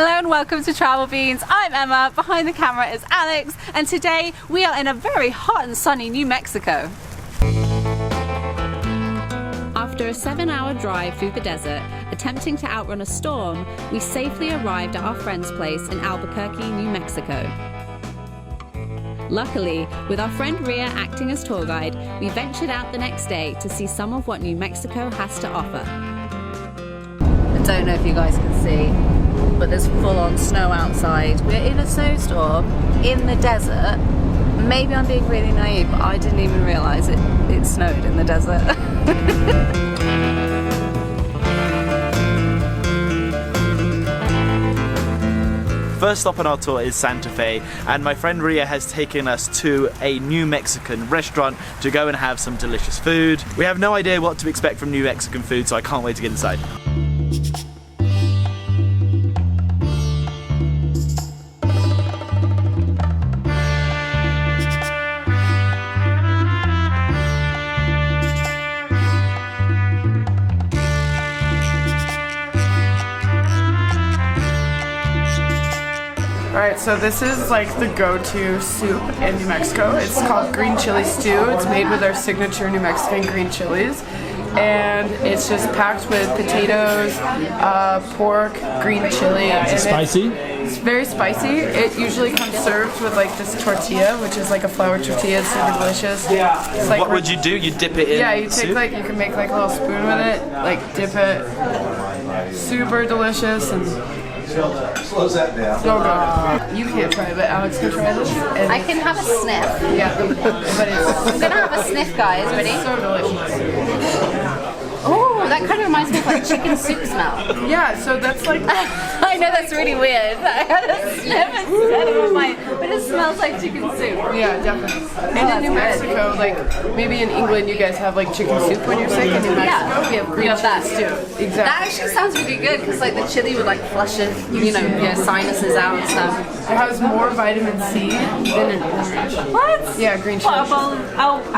Hello and welcome to Travel Beans. I'm Emma, behind the camera is Alex, and today we are in a very hot and sunny New Mexico. After a 7-hour drive through the desert, attempting to outrun a storm, we safely arrived at our friend's place in Albuquerque, New Mexico. Luckily, with our friend Ria acting as tour guide, we ventured out the next day to see some of what New Mexico has to offer. I don't know if you guys can see, but there's full-on snow outside. We're in a snowstorm in the desert. Maybe I'm being really naive, but I didn't even realise it snowed in the desert. First stop on our tour is Santa Fe, and my friend Ria has taken us to a New Mexican restaurant to go and have some delicious food. We have no idea what to expect from New Mexican food, so I can't wait to get inside. Alright, so this is like the go-to soup in New Mexico. It's called green chili stew. It's made with our signature New Mexican green chilies. And it's just packed with potatoes, pork, green chili. Is it spicy? It's very spicy. It usually comes served with like this tortilla, which is like a flour tortilla. It's super delicious. It's like, what would you do? You dip it in you take soup? like, you can make like a little spoon with it, like dip it. Super delicious and Slows that down. so good. You can't try it, but Alex can try this. And I can have a sniff. yeah, but I'm gonna have a sniff, guys. Ready? it's so delicious. Oh, that kind of reminds me of like chicken soup smell. Yeah, so that's like I know that's really weird. I had a sniff instead of mine, but it smells like chicken soup. yeah, definitely. And in New Mexico, like maybe in England, you guys have like chicken soup when you're sick. In New Mexico, we have green that chili stew. Exactly. That actually sounds really good because like the chili would like flush it, you know, your sinuses out and stuff. It has more vitamin C than an orange. What? Yeah, green chili.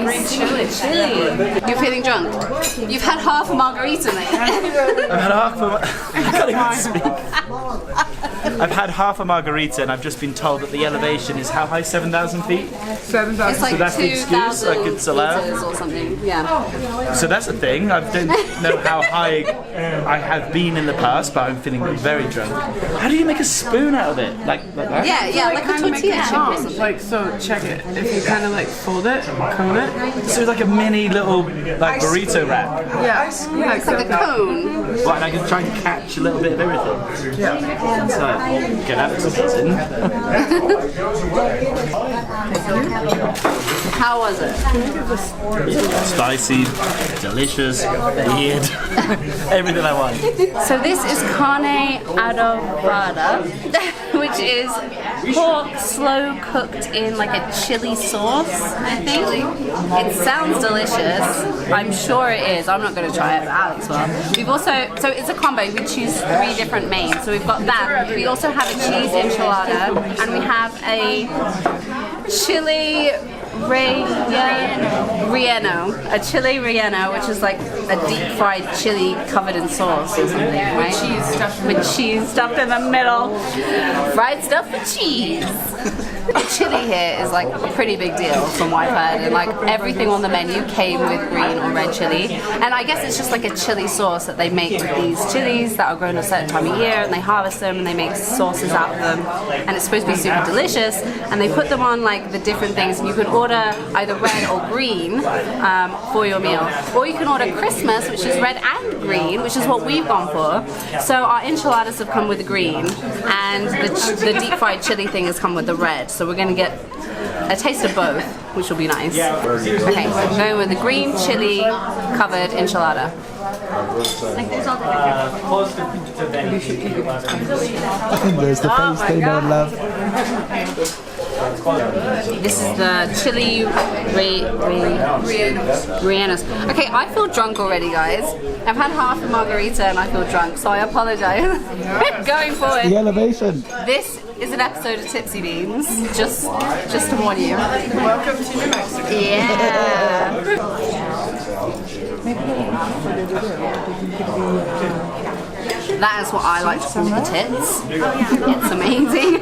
Green chili. You're feeling drunk. You've had half a margarita, mate. I've had half a I can't even speak. I've had half a margarita and I've just been told that the elevation is how high? 7,000 feet? 7,000. It's like So that's the excuse I could allow? meters or something. Yeah. So that's the thing. I don't know how high I have been in the past, but I'm feeling very drunk. How do you make a spoon out of it? Like that? Yeah, like a Kind of make tortilla it chip or long. something. Like, so check it. If you kind of like fold it, cone it. So it's like a mini little like burrito wrap. Yeah, yeah, It's like a cone. Well, and I can try and catch a little bit of everything. Yeah. So, get out some in. How was it? Spicy, delicious, weird, everything I want. So this is carne adobada, which is pork slow cooked in like a chili sauce, I think. It sounds delicious. I'm sure it is. I'm not going to try it, but Alex will. We've also, so it's a combo. We choose 3 different mains. So we've got that. We also have a cheese enchilada, and we have a chili relleno, a chili relleno, which is like a deep fried chili covered in sauce or something, right? With cheese stuffed in the middle. Fried stuff with cheese. The chili here is like a pretty big deal from what I've heard, and like everything on the menu came with green or red chili, and I guess it's just like a chili sauce that they make with these chilies that are grown a certain time of year, and they harvest them and they make sauces out of them, and it's supposed to be super delicious, and they put them on like the different things, and you can order either red or green for your meal, or you can order Christmas, which is red and green, which is what we've gone for. So our enchiladas have come with the green, and the deep fried chili thing has come with the red. So we're going to get a taste of both, which will be nice. Okay, so I'm going with the green chili covered enchilada. I think there's the face they don't love. This is the chili rellenos. Okay, I feel drunk already, guys. I've had half a margarita and I feel drunk, so I apologize. Going forward. The elevation. This is an episode of Tipsy Beans, just to warn you. Welcome to New Mexico. Yeah. That is what I like to call the tits. It's amazing.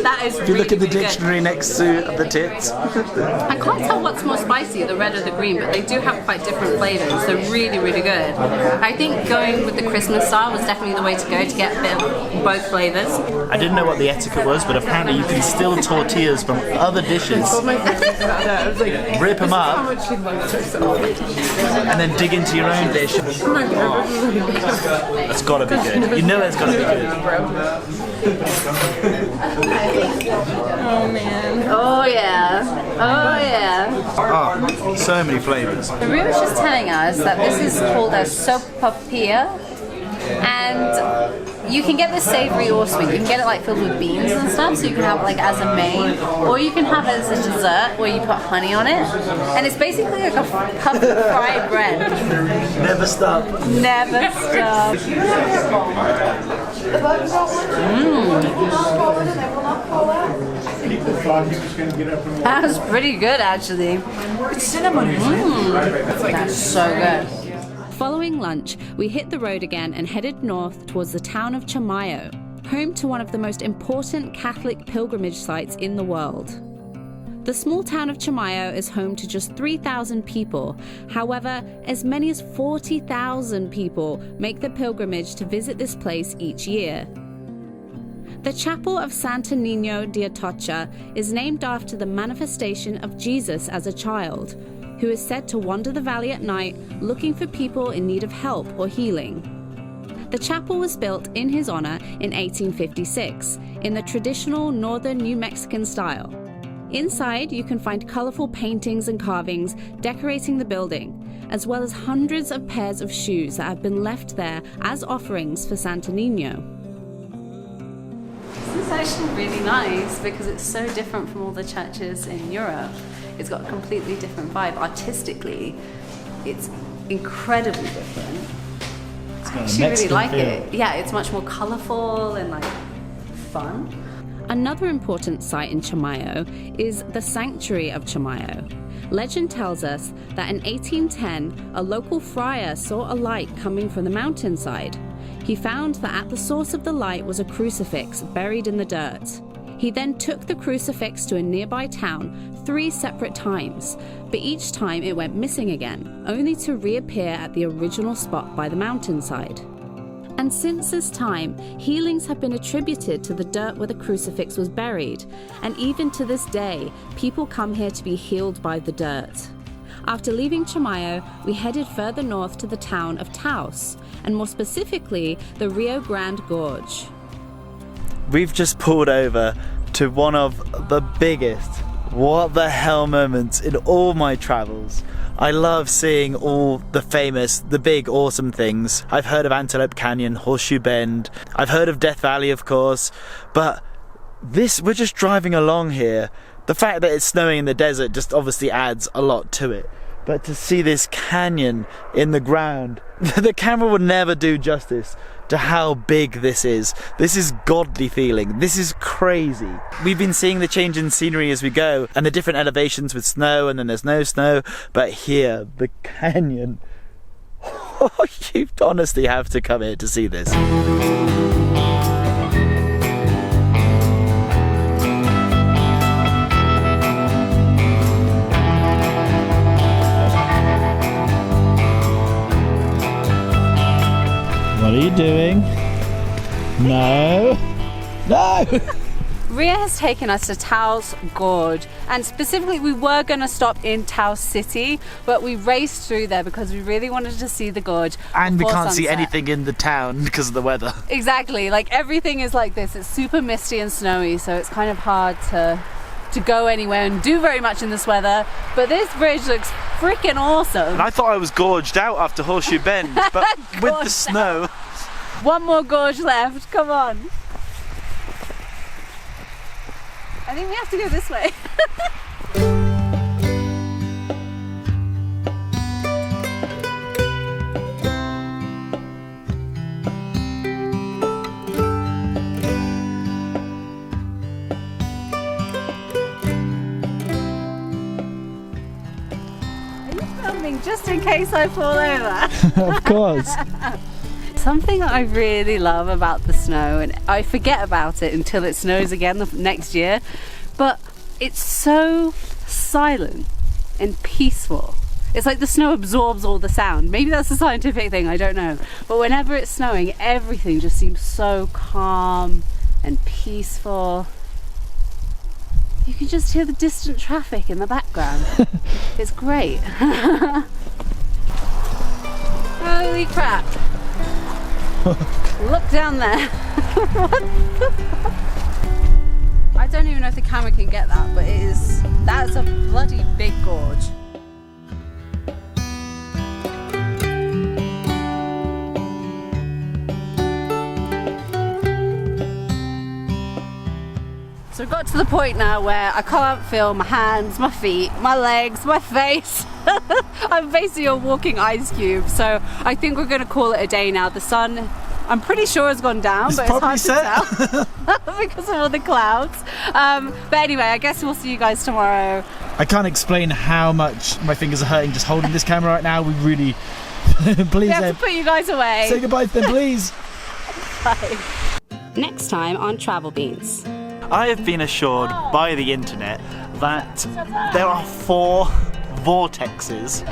That is If you look at the really dictionary next to the tits. I can't tell what's more spicy, the red or the green, but they do have quite different flavours. They're really, really good. I think going with the Christmas style was definitely the way to go to get a bit of both flavours. I didn't know what the etiquette was, but apparently you can steal tortillas from other dishes, rip them up, and then dig into your own dish. It's gotta be good. You know it's gotta be good. Oh man. Oh yeah. Oh yeah. Oh, so many flavours. Rio was just telling us that this is called a sopapilla, and you can get this savoury or sweet. You can get it like filled with beans and stuff, so you can have it like as a main, or you can have it as a dessert where you put honey on it, and it's basically like a puff of fried bread. Never stop. Never stop. That was pretty good, actually. It's cinnamon, isn't it? It's like That's so good. Following lunch, we hit the road again and headed north towards the town of Chimayo, home to one of the most important Catholic pilgrimage sites in the world. The small town of Chimayo is home to just 3,000 people. However, as many as 40,000 people make the pilgrimage to visit this place each year. The chapel of Santo Nino de Atocha is named after the manifestation of Jesus as a child, who is said to wander the valley at night looking for people in need of help or healing. The chapel was built in his honor in 1856 in the traditional northern New Mexican style. Inside, you can find colorful paintings and carvings decorating the building, as well as hundreds of pairs of shoes that have been left there as offerings for Santo Nino. This is actually really nice because it's so different from all the churches in Europe. It's got a completely different vibe. Artistically, it's incredibly different. I actually really like it. Yeah, it's much more colourful and like fun. Another important site in Chimayo is the Sanctuary of Chimayo. Legend tells us that in 1810, a local friar saw a light coming from the mountainside. He found that at the source of the light was a crucifix buried in the dirt. He then took the crucifix to a nearby town 3 separate times, but each time it went missing again, only to reappear at the original spot by the mountainside. And since this time, healings have been attributed to the dirt where the crucifix was buried, and even to this day, people come here to be healed by the dirt. After leaving Chimayo, we headed further north to the town of Taos, and more specifically, the Rio Grande Gorge. We've just pulled over to one of the biggest what the hell moments in all my travels. I love seeing all the famous, the big, awesome things. I've heard of Antelope Canyon, Horseshoe Bend. I've heard of Death Valley, of course. But this, we're just driving along here. The fact that it's snowing in the desert just obviously adds a lot to it. But to see this canyon in the ground, the camera would never do justice to how big this is. This is godly feeling. This is crazy. We've been seeing the change in scenery as we go and the different elevations with snow, and then there's no snow. But here, the canyon, you honestly have to come here to see this. What are you doing? No. No! Ria has taken us to Taos Gorge, and specifically we were going to stop in Taos City, but we raced through there because we really wanted to see the gorge. And we can't sunset. see anything in the town because of the weather. Exactly, like everything is like this. It's super misty and snowy, so it's kind of hard to go anywhere and do very much in this weather, but this bridge looks freaking awesome. And I thought I was gorged out after Horseshoe Bend, but with the snow. One more gorge left, come on. I think we have to go this way. Just in case I fall over. Of course. Something I really love about the snow, and I forget about it until it snows again the next year, but it's so silent and peaceful. It's like the snow absorbs all the sound. Maybe that's a scientific thing, I don't know. But whenever it's snowing, everything just seems so calm and peaceful. You can just hear the distant traffic in the background. It's great. Holy crap. Look down there. What the fuck? I don't even know if the camera can get that, but that's a bloody big gorge. So we've got to the point now where I can't feel my hands, my feet, my legs, my face. I'm basically a walking ice cube, so I think we're going to call it a day now. The sun, I'm pretty sure, has gone down, but it's hard to tell because of all the clouds. But anyway, I guess we'll see you guys tomorrow. I can't explain how much my fingers are hurting just holding this camera right now. We really, please. We have to put you guys away. Say goodbye to them, please. Bye. Next time on Travel Beans. I have been assured by the internet that there are 4 vortexes.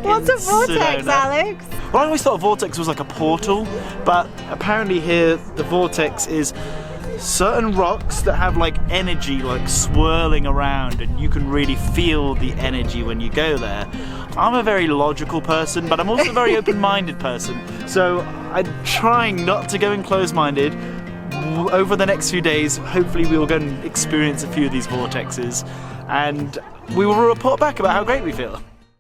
What's a vortex, Alex? Well, I always thought a vortex was like a portal, but apparently here the vortex is certain rocks that have like energy like swirling around, and you can really feel the energy when you go there. I'm a very logical person, but I'm also a very open-minded person, so I'm trying not to go in closed-minded. Over the next few days, hopefully we will go and experience a few of these vortexes, and we will report back about how great we feel.